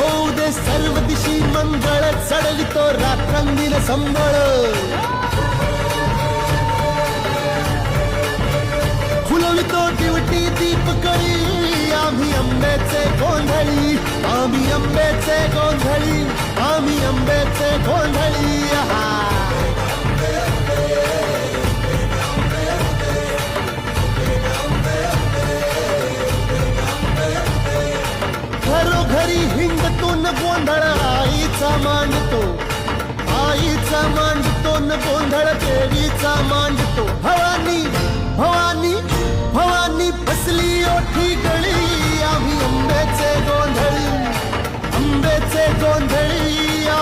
होऊ दे सर्व दिशी मंगळ, चढवितो रात्रंगीण संबळ. फुलवितो दिवटी दीपकळी, आम्ही आंब्याचे गोंधळी, आम्ही आंब्याचे गोंधळी, आम्ही आंब्याचे गोंधळी. घरोघरी हिंडतून गोंधळ आईचा मांडतो, आईचा मांडतो न गोंधळ देवीचा मांडतो. भवानी भवानी भवानी फसली ओठी गळी, आम्ही आंब्याचे गोंधळी, आंब्याचे गोंधळी.